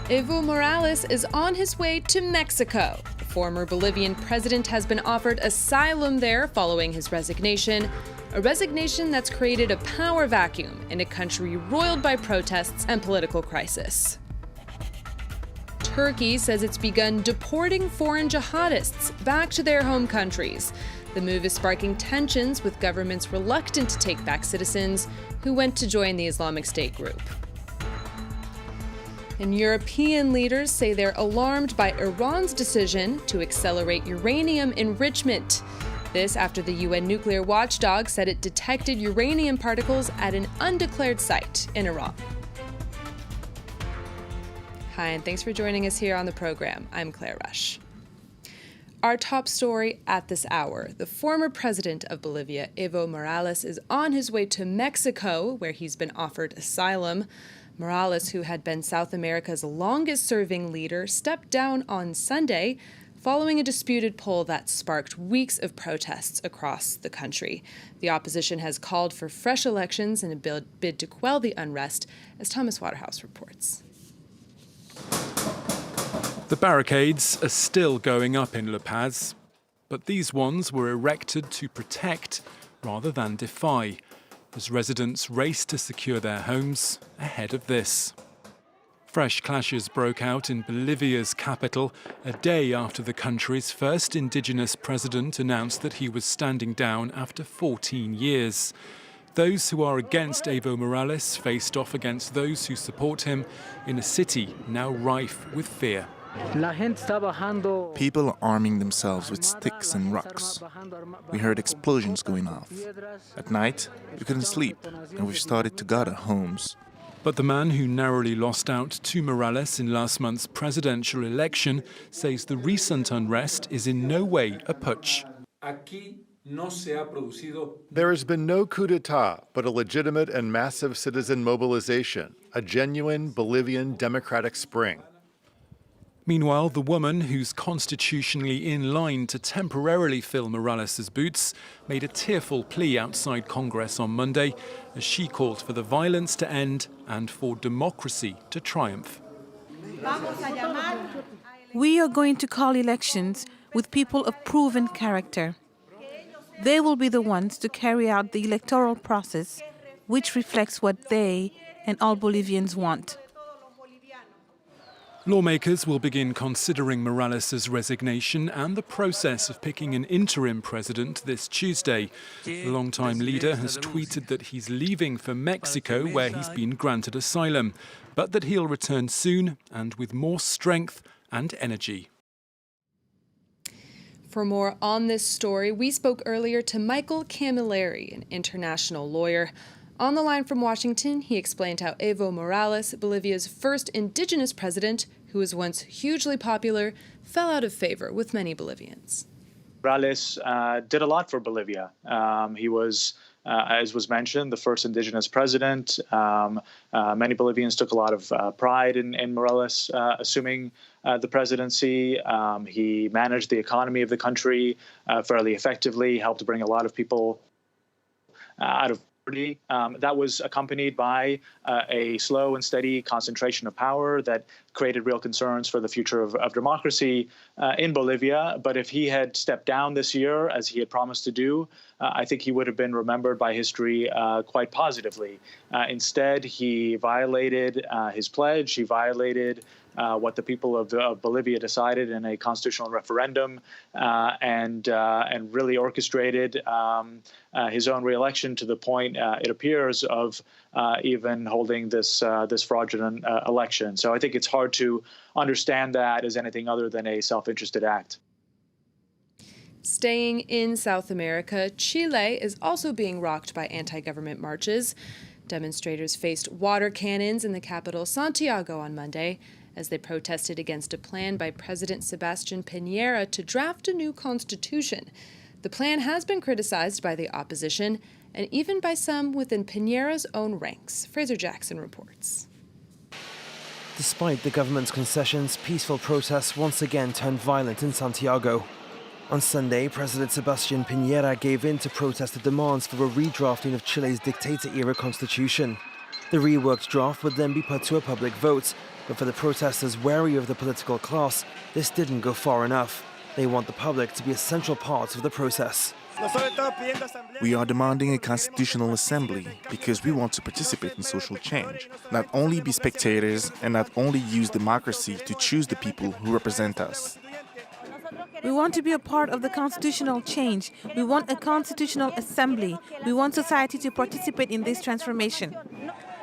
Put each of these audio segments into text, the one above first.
Evo Morales is on his way to Mexico. The former Bolivian president has been offered asylum there following his resignation, a resignation that's created a power vacuum in a country roiled by protests and political crisis. Turkey says it's begun deporting foreign jihadists back to their home countries. The move is sparking tensions with governments reluctant to take back citizens who went to join the Islamic State group. And European leaders say they're alarmed by Iran's decision to accelerate uranium enrichment. This after the UN nuclear watchdog said it detected uranium particles at an undeclared site in Iran. Hi, and thanks for joining us here on the program. I'm Claire Rush. Our top story at this hour: the former president of Bolivia, Evo Morales, is on his way to Mexico, where he's been offered asylum. Morales, who had been South America's longest-serving leader, stepped down on Sunday following a disputed poll that sparked weeks of protests across the country. The opposition has called for fresh elections in a bid to quell the unrest, as Thomas Waterhouse reports. The barricades are still going up in La Paz, but these ones were erected to protect rather than defy, as residents race to secure their homes ahead of this. Fresh clashes broke out in Bolivia's capital a day after the country's first indigenous president announced that he was standing down after 14 years. Those who are against Evo Morales faced off against those who support him in a city now rife with fear. People arming themselves with sticks and rocks. We heard explosions going off. At night, we couldn't sleep, and we started to guard our homes. But the man who narrowly lost out to Morales in last month's presidential election says the recent unrest is in no way a putsch. There has been no coup d'etat, but a legitimate and massive citizen mobilization, a genuine Bolivian democratic spring. Meanwhile, the woman who's constitutionally in line to temporarily fill Morales' boots made a tearful plea outside Congress on Monday as she called for the violence to end and for democracy to triumph. We are going to call elections with people of proven character. They will be the ones to carry out the electoral process, which reflects what they and all Bolivians want. Lawmakers will begin considering Morales' resignation and the process of picking an interim president this Tuesday. The longtime leader has tweeted that he's leaving for Mexico, where he's been granted asylum, but that he'll return soon and with more strength and energy. For more on this story, we spoke earlier to Michael Camilleri, an international lawyer. On the line from Washington, he explained how Evo Morales, Bolivia's first indigenous president, who was once hugely popular, fell out of favor with many Bolivians. Morales did a lot for Bolivia. He was, as was mentioned, the first indigenous president. Many Bolivians took a lot of pride in Morales assuming the presidency. He managed the economy of the country fairly effectively, helped bring a lot of people out of poverty. That was accompanied by a slow and steady concentration of power that created real concerns for the future of democracy in Bolivia. But if he had stepped down this year, as he had promised to do, I think he would have been remembered by history quite positively. Instead, he violated his pledge. He violated what the people of Bolivia decided in a constitutional referendum, and really orchestrated his own re-election to the point, it appears, of even holding this fraudulent election. So I think it's hard to understand that as anything other than a self-interested act. Staying in South America, Chile is also being rocked by anti-government marches. Demonstrators faced water cannons in the capital, Santiago, on Monday, as they protested against a plan by President Sebastián Piñera to draft a new constitution. The plan has been criticized by the opposition and even by some within Piñera's own ranks. Fraser Jackson reports. Despite the government's concessions, peaceful protests once again turned violent in Santiago. On Sunday, President Sebastián Piñera gave in to protest the demands for a redrafting of Chile's dictator-era constitution. The reworked draft would then be put to a public vote, But for the protesters wary of the political class, this didn't go far enough. They want the public to be a central part of the process. We are demanding a constitutional assembly because we want to participate in social change, not only be spectators and not only use democracy to choose the people who represent us. We want to be a part of the constitutional change. We want a constitutional assembly. We want society to participate in this transformation.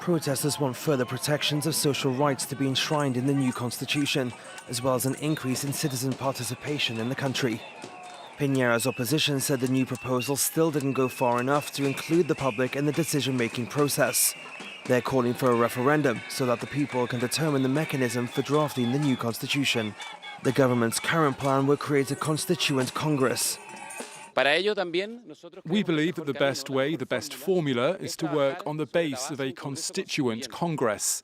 Protesters want further protections of social rights to be enshrined in the new constitution, as well as an increase in citizen participation in the country. Piñera's opposition said the new proposal still didn't go far enough to include the public in the decision-making process. They're calling for a referendum so that the people can determine the mechanism for drafting the new constitution. The government's current plan will create a constituent congress. We believe that the best way, the best formula, is to work on the base of a constituent congress.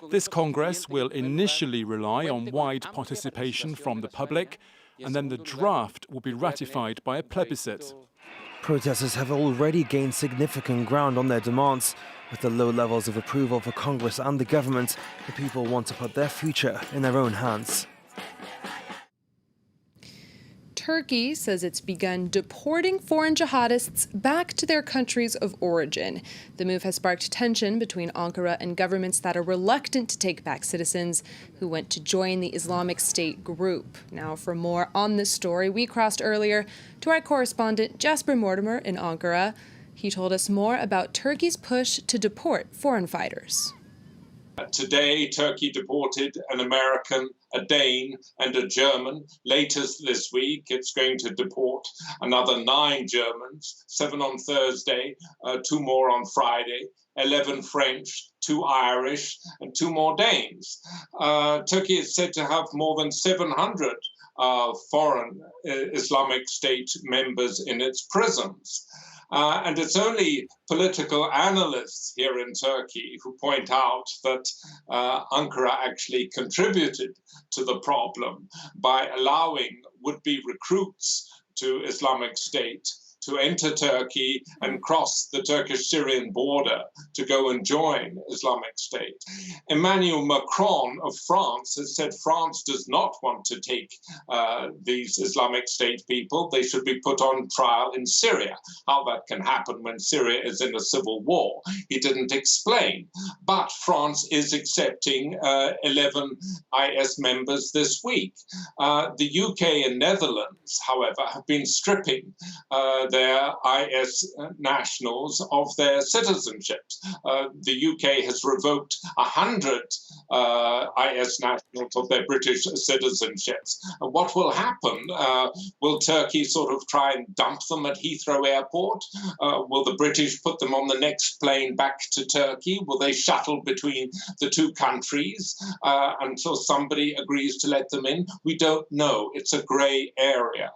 This congress will initially rely on wide participation from the public, and then the draft will be ratified by a plebiscite. Protesters have already gained significant ground on their demands. With the low levels of approval for Congress and the government, the people want to put their future in their own hands. Turkey says it's begun deporting foreign jihadists back to their countries of origin. The move has sparked tension between Ankara and governments that are reluctant to take back citizens who went to join the Islamic State group. Now, for more on this story, we crossed earlier to our correspondent Jasper Mortimer in Ankara. He told us more about Turkey's push to deport foreign fighters. Today, Turkey deported an American, a Dane, and a German. Later this week, it's going to deport another 9 Germans, 7 on Thursday, 2 more on Friday, 11 French, 2 Irish, and 2 more Danes. Turkey is said to have more than 700 foreign Islamic State members in its prisons. And it's only political analysts here in Turkey who point out that Ankara actually contributed to the problem by allowing would-be recruits to Islamic State to enter Turkey and cross the Turkish-Syrian border to go and join Islamic State. Emmanuel Macron of France has said France does not want to take these Islamic State people. They should be put on trial in Syria. How that can happen when Syria is in a civil war, he didn't explain. But France is accepting 11 IS members this week. The UK and Netherlands, however, have been stripping their IS nationals of their citizenships. The UK has revoked 100 IS nationals of their British citizenships. What will happen? Will Turkey sort of try and dump them at Heathrow Airport? Will the British put them on the next plane back to Turkey? Will they shuttle between the 2 countries until somebody agrees to let them in? We don't know. It's a grey area.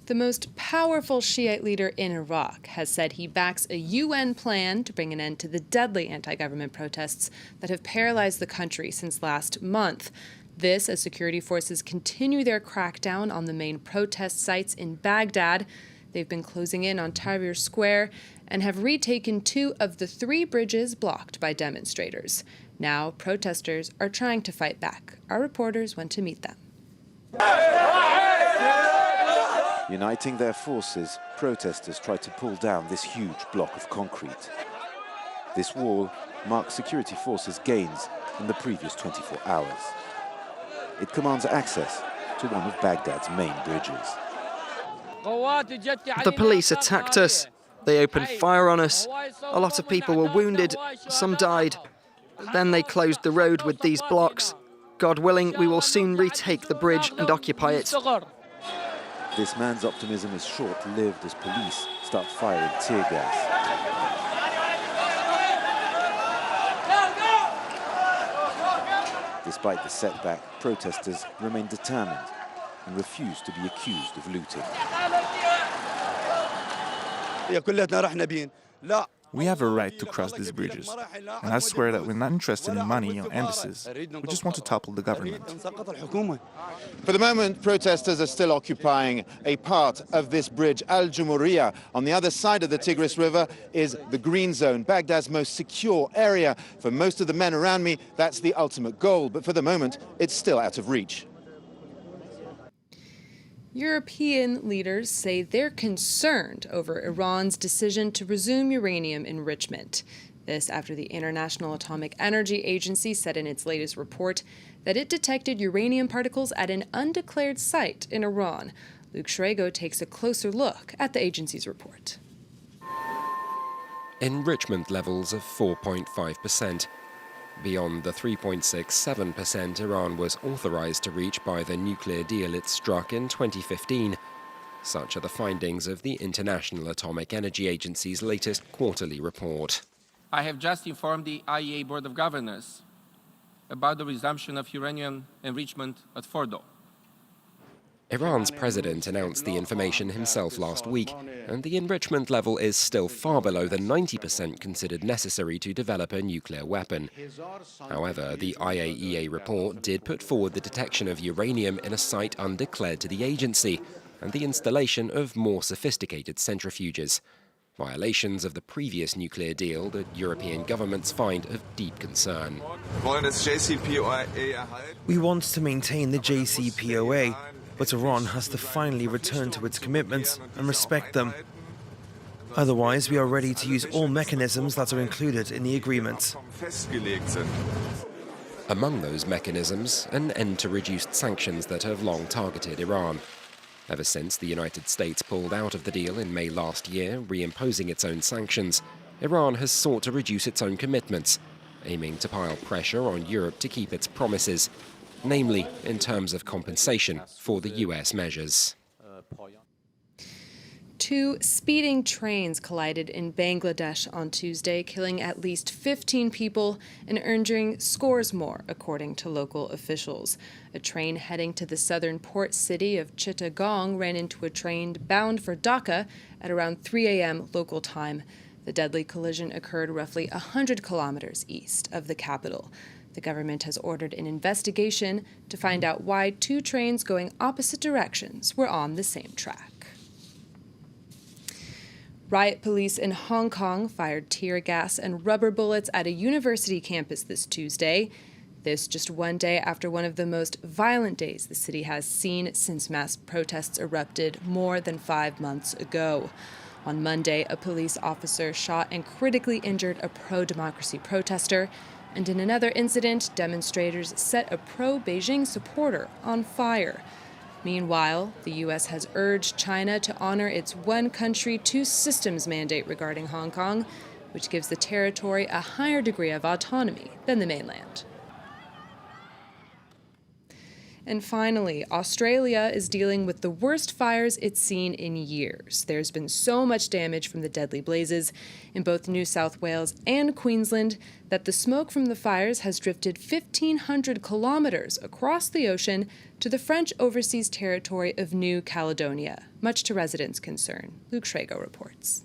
The most powerful Shiite leader in Iraq has said he backs a UN plan to bring an end to the deadly anti-government protests that have paralyzed the country since last month. This as security forces continue their crackdown on the main protest sites in Baghdad. They've been closing in on Tahrir Square and have retaken 2 of the 3 bridges blocked by demonstrators. Now, protesters are trying to fight back. Our reporters went to meet them. Uniting their forces, protesters tried to pull down this huge block of concrete. This wall marks security forces' gains in the previous 24 hours. It commands access to one of Baghdad's main bridges. The police attacked us. They opened fire on us. A lot of people were wounded. Some died. Then they closed the road with these blocks. God willing, we will soon retake the bridge and occupy it. This man's optimism is short-lived as police start firing tear gas. Despite the setback, protesters remain determined and refuse to be accused of looting. We have a right to cross these bridges, and I swear that we're not interested in money or embassies. We just want to topple the government. For the moment, protesters are still occupying a part of this bridge, Al Jumhuriyah. On the other side of the Tigris River is the Green Zone, Baghdad's most secure area. For most of the men around me, that's the ultimate goal, but for the moment, it's still out of reach. European leaders say they're concerned over Iran's decision to resume uranium enrichment. This after the International Atomic Energy Agency said in its latest report that it detected uranium particles at an undeclared site in Iran. Luke Schrago takes a closer look at the agency's report. Enrichment levels of 4.5%. Beyond the 3.67% Iran was authorized to reach by the nuclear deal it struck in 2015. Such are the findings of the International Atomic Energy Agency's latest quarterly report. I have just informed the IAEA Board of Governors about the resumption of uranium enrichment at Fordo. Iran's president announced the information himself last week, and the enrichment level is still far below the 90% considered necessary to develop a nuclear weapon. However, the IAEA report did put forward the detection of uranium in a site undeclared to the agency, and the installation of more sophisticated centrifuges. Violations of the previous nuclear deal that European governments find of deep concern. We want to maintain the JCPOA, but Iran has to finally return to its commitments and respect them. Otherwise, we are ready to use all mechanisms that are included in the agreement. Among those mechanisms, an end to reduced sanctions that have long targeted Iran. Ever since the United States pulled out of the deal in May last year, reimposing its own sanctions, Iran has sought to reduce its own commitments, aiming to pile pressure on Europe to keep its promises, namely in terms of compensation for the US measures. 2 speeding trains collided in Bangladesh on Tuesday, killing at least 15 people and injuring scores more, according to local officials. A train heading to the southern port city of Chittagong ran into a train bound for Dhaka at around 3 a.m. local time. The deadly collision occurred roughly 100 kilometers east of the capital. The government has ordered an investigation to find out why 2 trains going opposite directions were on the same track. Riot police in Hong Kong fired tear gas and rubber bullets at a university campus this Tuesday. This just one day after one of the most violent days the city has seen since mass protests erupted more than 5 months ago. On Monday, a police officer shot and critically injured a pro-democracy protester. And in another incident, demonstrators set a pro-Beijing supporter on fire. Meanwhile, the U.S. has urged China to honor its one country, two systems mandate regarding Hong Kong, which gives the territory a higher degree of autonomy than the mainland. And finally, Australia is dealing with the worst fires it's seen in years. There's been so much damage from the deadly blazes in both New South Wales and Queensland that the smoke from the fires has drifted 1,500 kilometers across the ocean to the French overseas territory of New Caledonia, much to residents' concern. Luke Schrago reports.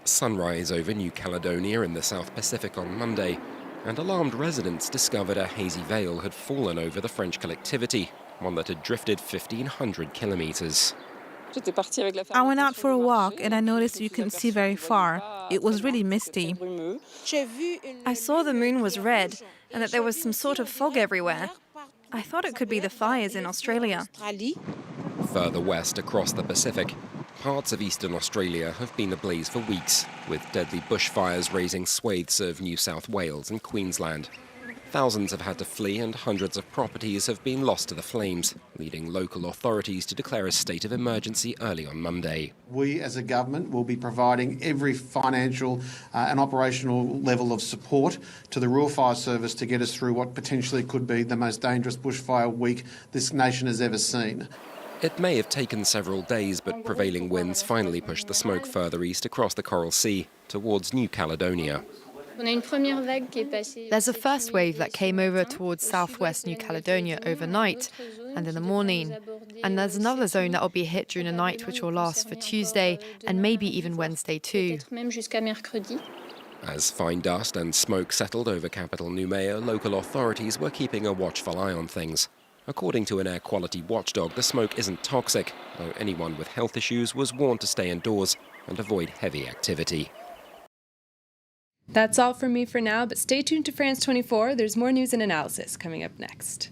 Sunrise over New Caledonia in the South Pacific on Monday, and alarmed residents discovered a hazy veil had fallen over the French collectivity, one that had drifted 1,500 kilometers. I went out for a walk and I noticed you couldn't see very far. It was really misty. I saw the moon was red and that there was some sort of fog everywhere. I thought it could be the fires in Australia. Further west across the Pacific, parts of eastern Australia have been ablaze for weeks, with deadly bushfires razing swathes of New South Wales and Queensland. Thousands have had to flee and hundreds of properties have been lost to the flames, leading local authorities to declare a state of emergency early on Monday. We as a government will be providing every financial and operational level of support to the Rural Fire Service to get us through what potentially could be the most dangerous bushfire week this nation has ever seen. It may have taken several days, but prevailing winds finally pushed the smoke further east across the Coral Sea towards New Caledonia. There's a first wave that came over towards southwest New Caledonia overnight and in the morning. And there's another zone that will be hit during the night, which will last for Tuesday and maybe even Wednesday too. As fine dust and smoke settled over capital Noumea, local authorities were keeping a watchful eye on things. According to an air quality watchdog, the smoke isn't toxic, though anyone with health issues was warned to stay indoors and avoid heavy activity. That's all from me for now, but stay tuned to France 24. There's more news and analysis coming up next.